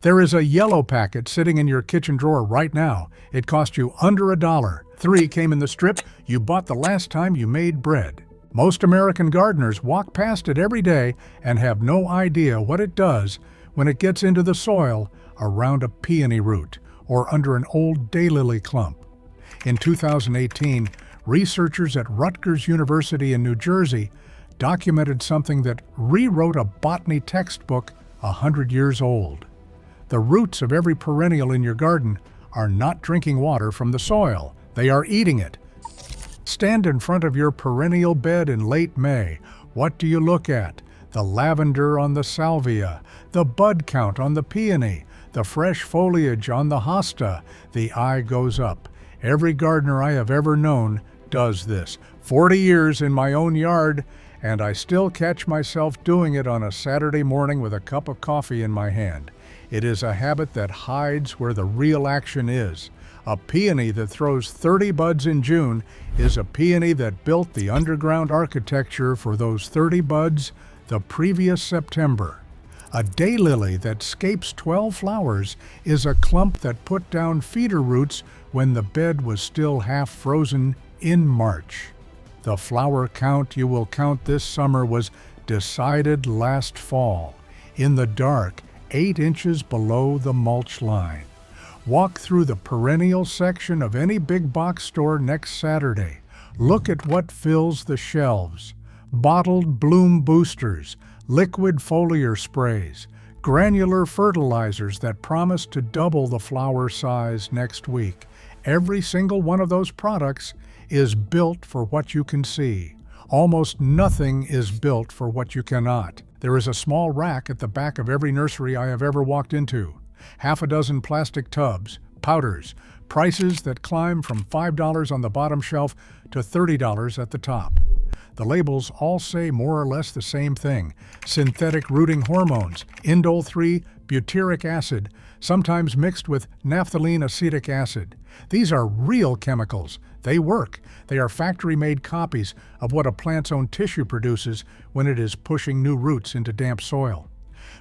There is a yellow packet sitting in your kitchen drawer right now. It cost you under $1. 3 came in the strip you bought the last time you made bread. Most American gardeners walk past it every day and have no idea what it does when it gets into the soil around a peony root or under an old daylily clump. In 2018, researchers at Rutgers University in New Jersey documented something that rewrote a botany textbook 100 years old. The roots of every perennial in your garden are not drinking water from the soil. They are eating it. Stand in front of your perennial bed in late May. What do you look at? The lavender on the salvia, the bud count on the peony, the fresh foliage on the hosta. The eye goes up. Every gardener I have ever known does this. 40 years in my own yard, and I still catch myself doing it on a Saturday morning with a cup of coffee in my hand. It is a habit that hides where the real action is. A peony that throws 30 buds in June is a peony that built the underground architecture for those 30 buds the previous September. A daylily that scapes 12 flowers is a clump that put down feeder roots when the bed was still half frozen in March. The flower count you will count this summer was decided last fall, in the dark, 8 inches below the mulch line. Walk through the perennial section of any big box store next Saturday. Look at what fills the shelves. Bottled bloom boosters, liquid foliar sprays, granular fertilizers that promise to double the flower size next week. Every single one of those products is built for what you can see. Almost nothing is built for what you cannot. There is a small rack at the back of every nursery I have ever walked into. Half a dozen plastic tubs, powders, prices that climb from $5 on the bottom shelf to $30 at the top. The labels all say more or less the same thing: synthetic rooting hormones, indole-3 butyric acid, sometimes mixed with naphthalene acetic acid. These are real chemicals. They work. They are factory-made copies of what a plant's own tissue produces when it is pushing new roots into damp soil.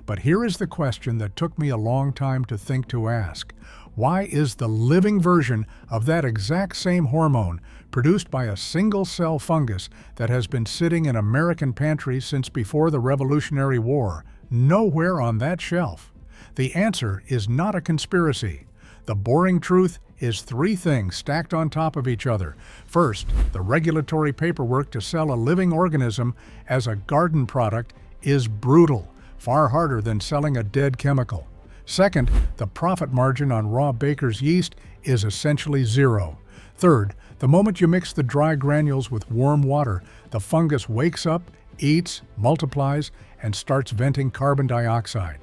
But here is the question that took me a long time to think to ask. Why is the living version of that exact same hormone, produced by a single-cell fungus that has been sitting in American pantries since before the Revolutionary War, nowhere on that shelf? The answer is not a conspiracy. The boring truth is 3 things stacked on top of each other. First, the regulatory paperwork to sell a living organism as a garden product is brutal, far harder than selling a dead chemical. Second, the profit margin on raw baker's yeast is essentially zero. Third, the moment you mix the dry granules with warm water, the fungus wakes up, eats, multiplies, and starts venting carbon dioxide.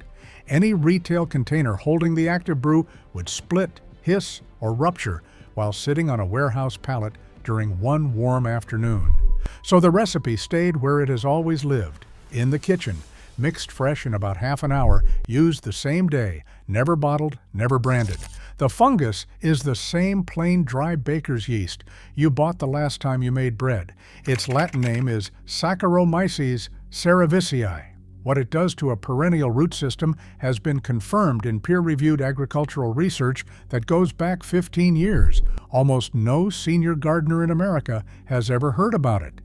Any retail container holding the active brew would split, hiss, or rupture while sitting on a warehouse pallet during one warm afternoon. So the recipe stayed where it has always lived, in the kitchen, mixed fresh in about half an hour, used the same day, never bottled, never branded. The fungus is the same plain dry baker's yeast you bought the last time you made bread. Its Latin name is Saccharomyces cerevisiae. What it does to a perennial root system has been confirmed in peer-reviewed agricultural research that goes back 15 years. Almost no senior gardener in America has ever heard about it.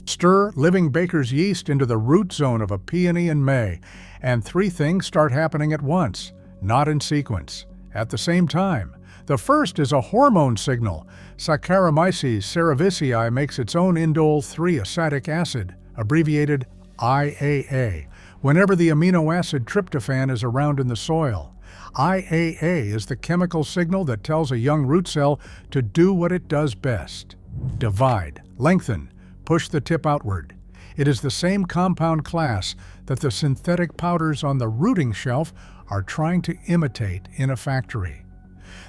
Stir living baker's yeast into the root zone of a peony in May, and 3 things start happening at once, not in sequence, at the same time. The first is a hormone signal. Saccharomyces cerevisiae makes its own indole-3 acetic acid, abbreviated IAA, whenever the amino acid tryptophan is around in the soil. IAA is the chemical signal that tells a young root cell to do what it does best: divide, lengthen, push the tip outward. It is the same compound class that the synthetic powders on the rooting shelf are trying to imitate in a factory.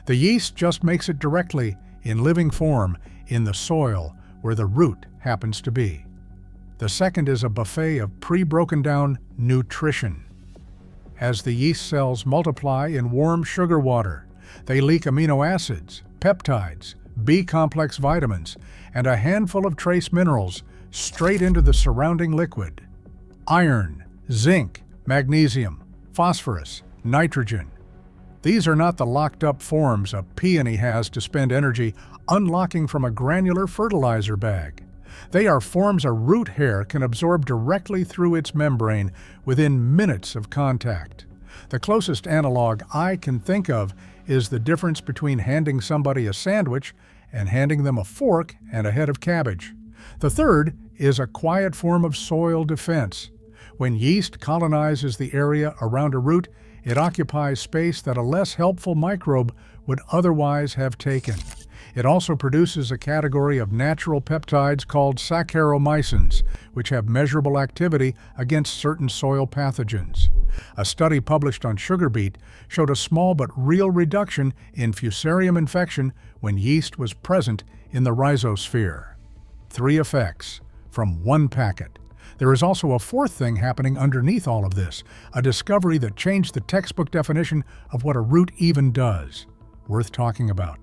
The yeast just makes it directly, in living form, in the soil where the root happens to be. The second is a buffet of pre-broken down nutrition. As the yeast cells multiply in warm sugar water, they leak amino acids, peptides, B-complex vitamins, and a handful of trace minerals straight into the surrounding liquid. Iron, zinc, magnesium, phosphorus, Nitrogen. These are not the locked-up forms a peony has to spend energy unlocking from a granular fertilizer bag. They are forms a root hair can absorb directly through its membrane within minutes of contact. The closest analog I can think of is the difference between handing somebody a sandwich and handing them a fork and a head of cabbage. The third is a quiet form of soil defense. When yeast colonizes the area around a root, it occupies space that a less helpful microbe would otherwise have taken. It also produces a category of natural peptides called saccharomycins, which have measurable activity against certain soil pathogens. A study published on sugar beet showed a small but real reduction in fusarium infection when yeast was present in the rhizosphere. 3 effects from 1 packet. There is also a fourth thing happening underneath all of this, a discovery that changed the textbook definition of what a root even does. Worth talking about.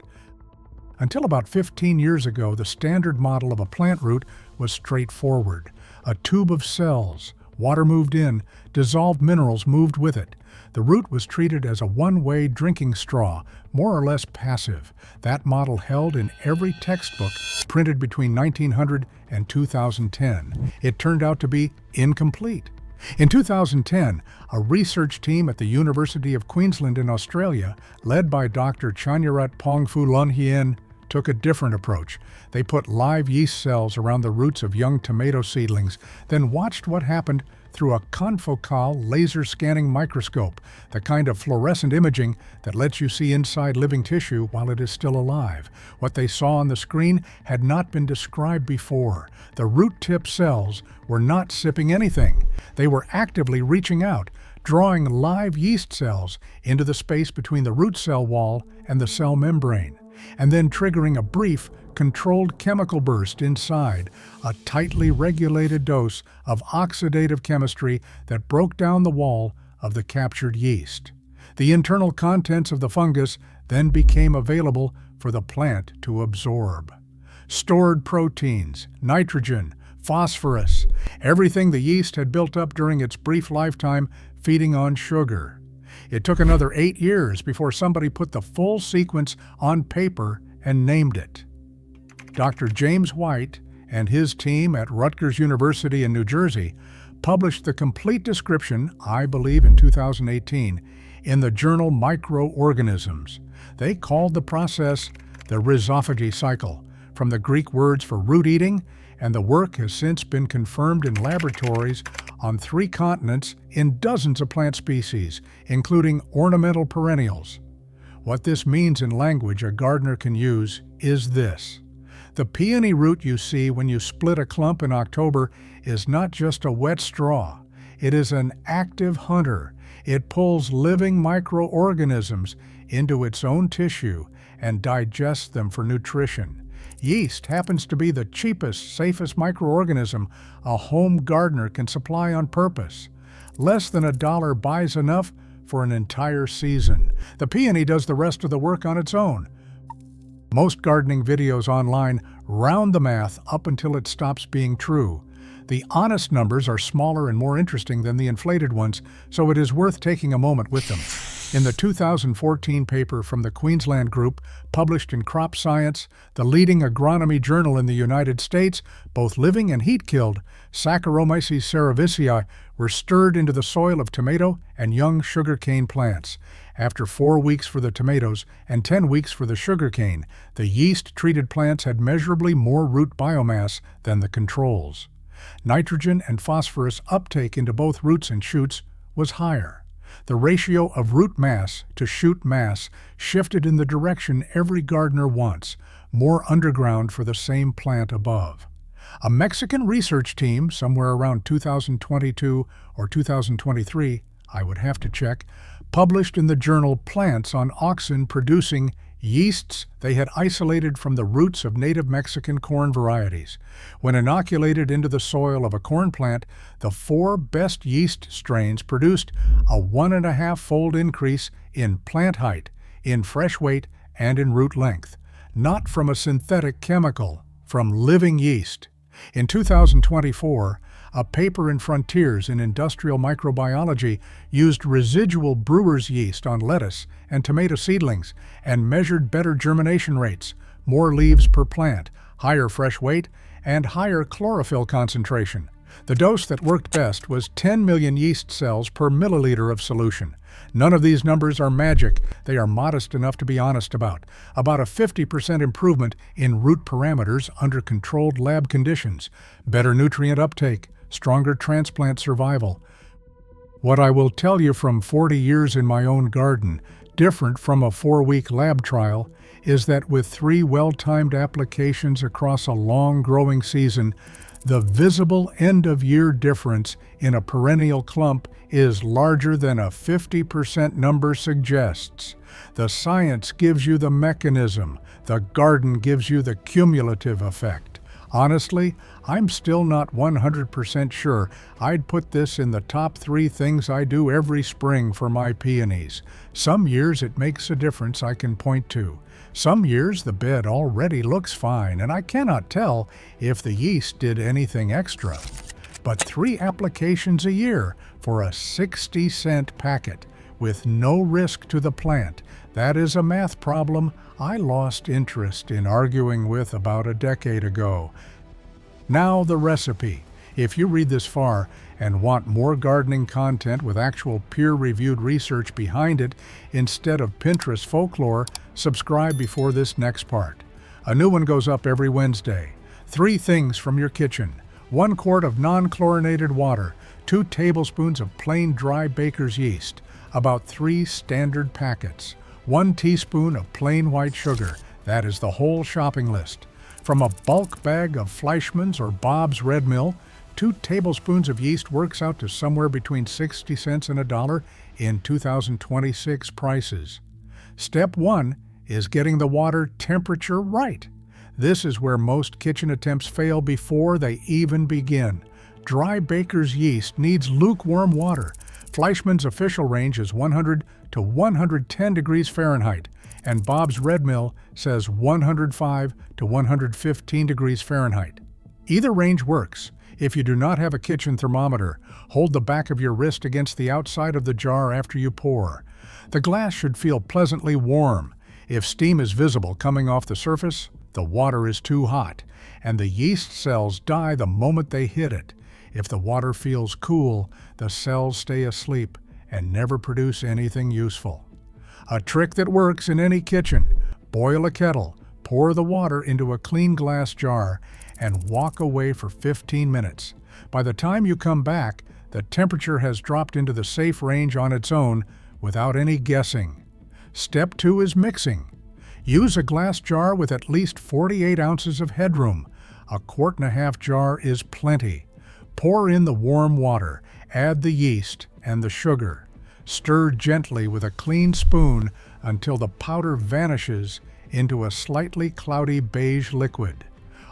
Until about 15 years ago, the standard model of a plant root was straightforward. A tube of cells, water moved in, dissolved minerals moved with it. The root was treated as a one-way drinking straw, more or less passive. That model held in every textbook printed between 1900 and 2010. It turned out to be incomplete. In 2010, a research team at the University of Queensland in Australia, led by Dr. Chanyarat Pongfu Lonhienne, took a different approach. They put live yeast cells around the roots of young tomato seedlings, then watched what happened through a confocal laser scanning microscope, the kind of fluorescent imaging that lets you see inside living tissue while it is still alive. What they saw on the screen had not been described before. The root tip cells were not sipping anything. They were actively reaching out, drawing live yeast cells into the space between the root cell wall and the cell membrane, and then triggering a brief, controlled chemical burst inside, a tightly regulated dose of oxidative chemistry that broke down the wall of the captured yeast. The internal contents of the fungus then became available for the plant to absorb. Stored proteins, nitrogen, phosphorus, everything the yeast had built up during its brief lifetime feeding on sugar. It took another 8 years before somebody put the full sequence on paper and named it. Dr. James White and his team at Rutgers University in New Jersey published the complete description, I believe in 2018, in the journal Microorganisms. They called the process the rhizophagy cycle, from the Greek words for root eating, and the work has since been confirmed in laboratories on 3 continents in dozens of plant species, including ornamental perennials. What this means in language a gardener can use is this. The peony root you see when you split a clump in October is not just a wet straw. It is an active hunter. It pulls living microorganisms into its own tissue and digests them for nutrition. Yeast happens to be the cheapest, safest microorganism a home gardener can supply on purpose. Less than $1 buys enough for an entire season. The peony does the rest of the work on its own. Most gardening videos online round the math up until it stops being true. The honest numbers are smaller and more interesting than the inflated ones, so it is worth taking a moment with them. In the 2014 paper from the Queensland Group, published in Crop Science, the leading agronomy journal in the United States, both living and heat-killed, Saccharomyces cerevisiae were stirred into the soil of tomato and young sugarcane plants. After 4 weeks for the tomatoes and 10 weeks for the sugarcane, the yeast-treated plants had measurably more root biomass than the controls. Nitrogen and phosphorus uptake into both roots and shoots was higher. The ratio of root mass to shoot mass shifted in the direction every gardener wants, more underground for the same plant above. A Mexican research team, somewhere around 2022 or 2023, I would have to check, published in the journal Plants on oxen producing yeasts they had isolated from the roots of native Mexican corn varieties. When inoculated into the soil of a corn plant, the 4 best yeast strains produced a 1.5-fold increase in plant height, in fresh weight, and in root length. Not from a synthetic chemical, from living yeast. In 2024, A paper in Frontiers in Industrial Microbiology used residual brewer's yeast on lettuce and tomato seedlings and measured better germination rates, more leaves per plant, higher fresh weight, and higher chlorophyll concentration. The dose that worked best was 10 million yeast cells per milliliter of solution. None of these numbers are magic. They are modest enough to be honest about. About a 50% improvement in root parameters under controlled lab conditions, better nutrient uptake, stronger transplant survival. What I will tell you from 40 years in my own garden, different from a 4-week lab trial, is that with 3 well-timed applications across a long growing season, the visible end-of-year difference in a perennial clump is larger than a 50% number suggests. The science gives you the mechanism, the garden gives you the cumulative effect. Honestly, I'm still not 100% sure I'd put this in the top 3 things I do every spring for my peonies. Some years it makes a difference I can point to. Some years the bed already looks fine, and I cannot tell if the yeast did anything extra. But 3 applications a year for a 60-cent packet with no risk to the plant, that is a math problem I lost interest in arguing with about a decade ago. Now the recipe. If you read this far and want more gardening content with actual peer-reviewed research behind it instead of Pinterest folklore, subscribe before this next part. A new one goes up every Wednesday. 3 things from your kitchen. 1 quart of non-chlorinated water, 2 tablespoons of plain dry baker's yeast, about 3 standard packets, 1 teaspoon of plain white sugar, that is the whole shopping list. From a bulk bag of Fleischmann's or Bob's Red Mill, 2 tablespoons of yeast works out to somewhere between 60 cents and $1 in 2026 prices. Step 1 is getting the water temperature right. This is where most kitchen attempts fail before they even begin. Dry baker's yeast needs lukewarm water. Fleischmann's official range is 100 to 110 degrees Fahrenheit, and Bob's Red Mill says 105 to 115 degrees Fahrenheit. Either range works. If you do not have a kitchen thermometer, hold the back of your wrist against the outside of the jar after you pour. The glass should feel pleasantly warm. If steam is visible coming off the surface, the water is too hot, and the yeast cells die the moment they hit it. If the water feels cool, the cells stay asleep and never produce anything useful. A trick that works in any kitchen: boil a kettle, pour the water into a clean glass jar, and walk away for 15 minutes. By the time you come back, the temperature has dropped into the safe range on its own without any guessing. Step 2 is mixing. Use a glass jar with at least 48 ounces of headroom. A 1.5-quart jar is plenty. Pour in the warm water, add the yeast and the sugar. Stir gently with a clean spoon until the powder vanishes into a slightly cloudy beige liquid.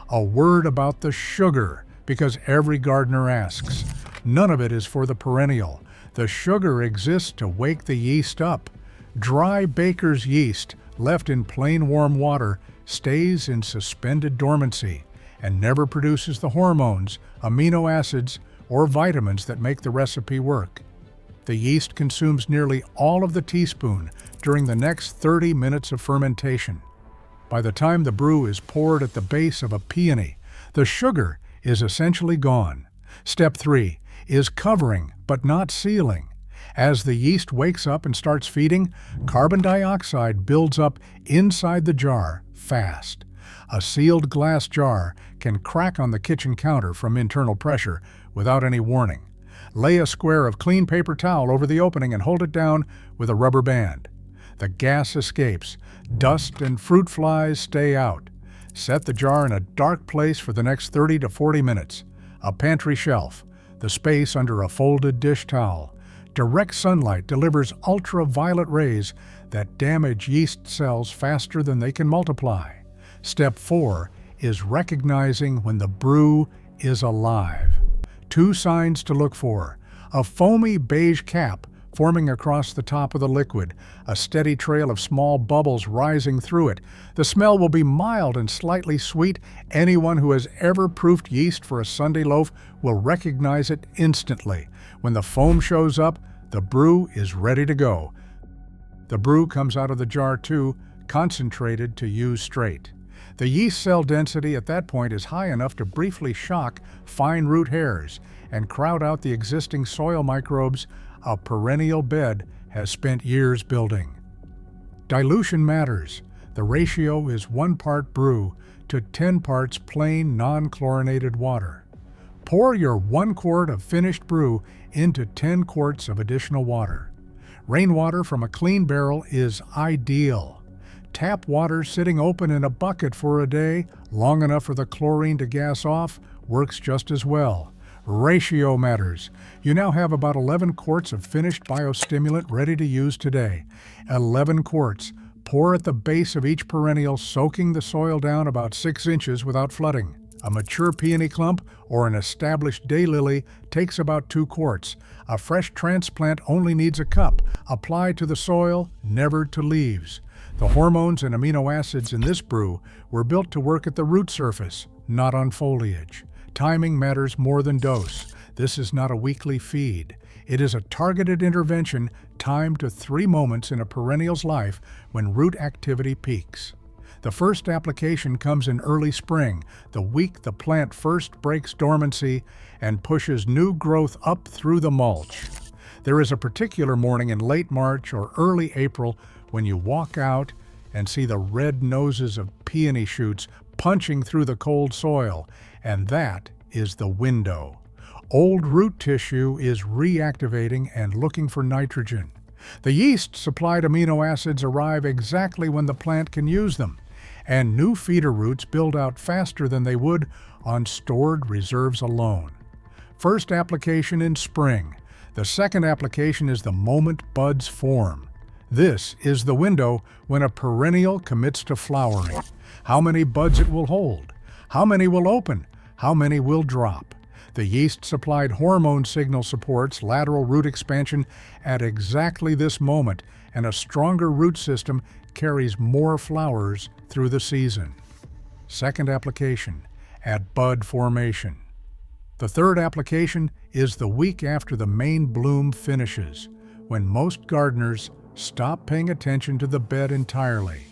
A word about the sugar, because every gardener asks. None of it is for the perennial. The sugar exists to wake the yeast up. Dry baker's yeast, left in plain warm water, stays in suspended dormancy and never produces the hormones, amino acids, or vitamins that make the recipe work. The yeast consumes nearly all of the teaspoon during the next 30 minutes of fermentation. By the time the brew is poured at the base of a peony, the sugar is essentially gone. Step 3 is covering but not sealing. As the yeast wakes up and starts feeding, carbon dioxide builds up inside the jar fast. A sealed glass jar can crack on the kitchen counter from internal pressure without any warning. Lay a square of clean paper towel over the opening and hold it down with a rubber band. The gas escapes. Dust and fruit flies stay out. Set the jar in a dark place for the next 30 to 40 minutes. A pantry shelf, the space under a folded dish towel. Direct sunlight delivers ultraviolet rays that damage yeast cells faster than they can multiply. Step 4 is recognizing when the brew is alive. 2 signs to look for: a foamy beige cap forming across the top of the liquid, a steady trail of small bubbles rising through it. The smell will be mild and slightly sweet. Anyone who has ever proofed yeast for a Sunday loaf will recognize it instantly. When the foam shows up, the brew is ready to go. The brew comes out of the jar too, concentrated to use straight. The yeast cell density at that point is high enough to briefly shock fine root hairs and crowd out the existing soil microbes a perennial bed has spent years building. Dilution matters. The ratio is 1 part brew to 10 parts plain non-chlorinated water. Pour your 1 quart of finished brew into 10 quarts of additional water. Rainwater from a clean barrel is ideal. Tap water sitting open in a bucket for a day, long enough for the chlorine to gas off, works just as well. Ratio matters. You now have about 11 quarts of finished biostimulant ready to use today. 11 quarts. Pour at the base of each perennial, soaking the soil down about 6 inches without flooding. A mature peony clump or an established daylily takes about 2 quarts. A fresh transplant only needs a cup. Apply to the soil, never to leaves. The hormones and amino acids in this brew were built to work at the root surface, not on foliage. Timing matters more than dose. This is not a weekly feed. It is a targeted intervention timed to 3 moments in a perennial's life when root activity peaks. The first application comes in early spring, the week the plant first breaks dormancy and pushes new growth up through the mulch. There is a particular morning in late March or early April when you walk out and see the red noses of peony shoots punching through the cold soil, and that is the window. Old root tissue is reactivating and looking for nitrogen. The yeast-supplied amino acids arrive exactly when the plant can use them, and new feeder roots build out faster than they would on stored reserves alone. First application in spring. The second application is the moment buds form. This is the window when a perennial commits to flowering. How many buds it will hold, how many will open, how many will drop. The yeast-supplied hormone signal supports lateral root expansion at exactly this moment, and a stronger root system carries more flowers through the season. Second application, at bud formation. The third application is the week after the main bloom finishes, when most gardeners stop paying attention to the bed entirely.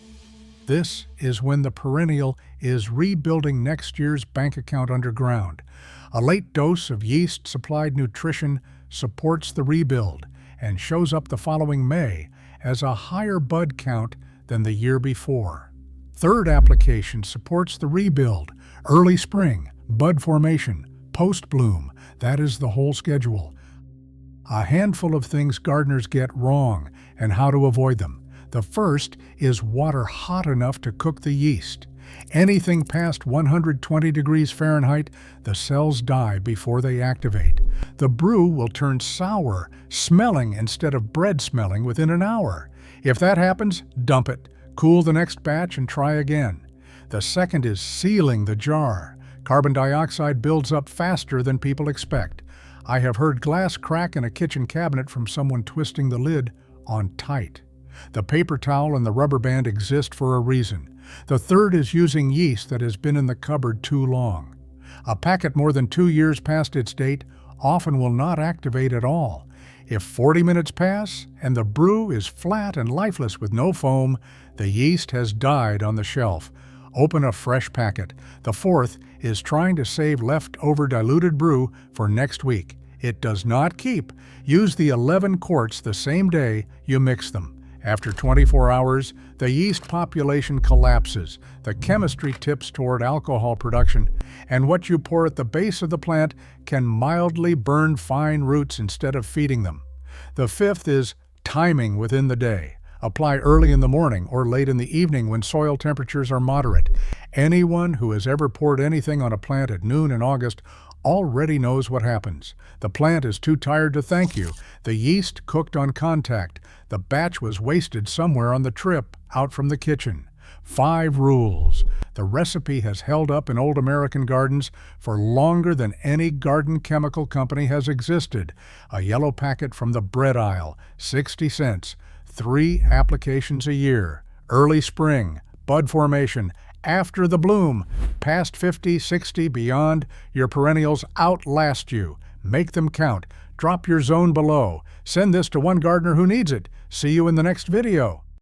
This is when the perennial is rebuilding next year's bank account underground. A late dose of yeast-supplied nutrition supports the rebuild and shows up the following May as a higher bud count than the year before. Third application supports the rebuild, early spring, bud formation, post-bloom. That is the whole schedule. A handful of things gardeners get wrong and how to avoid them. The first is water hot enough to cook the yeast. Anything past 120 degrees Fahrenheit, the cells die before they activate. The brew will turn sour, smelling instead of bread smelling within an hour. If that happens, dump it. Cool the next batch and try again. The second is sealing the jar. Carbon dioxide builds up faster than people expect. I have heard glass crack in a kitchen cabinet from someone twisting the lid on tight. The paper towel and the rubber band exist for a reason. The third is using yeast that has been in the cupboard too long. A packet more than 2 years past its date often will not activate at all. If 40 minutes pass and the brew is flat and lifeless with no foam, the yeast has died on the shelf. Open a fresh packet. The fourth is trying to save leftover diluted brew for next week. It does not keep. Use the 11 quarts the same day you mix them. After 24 hours, the yeast population collapses, the chemistry tips toward alcohol production, and what you pour at the base of the plant can mildly burn fine roots instead of feeding them. The fifth is timing within the day. Apply early in the morning or late in the evening when soil temperatures are moderate. Anyone who has ever poured anything on a plant at noon in August already knows what happens. The plant is too tired to thank you. The yeast cooked on contact. The batch was wasted somewhere on the trip out from the kitchen. 5 rules. The recipe has held up in old American gardens for longer than any garden chemical company has existed. A yellow packet from the bread aisle, 60 cents. 3 applications a year. Early spring, bud formation, after the bloom, past 50, 60, beyond, your perennials outlast you. Make them count. Drop your zone below. Send this to one gardener who needs it. See you in the next video.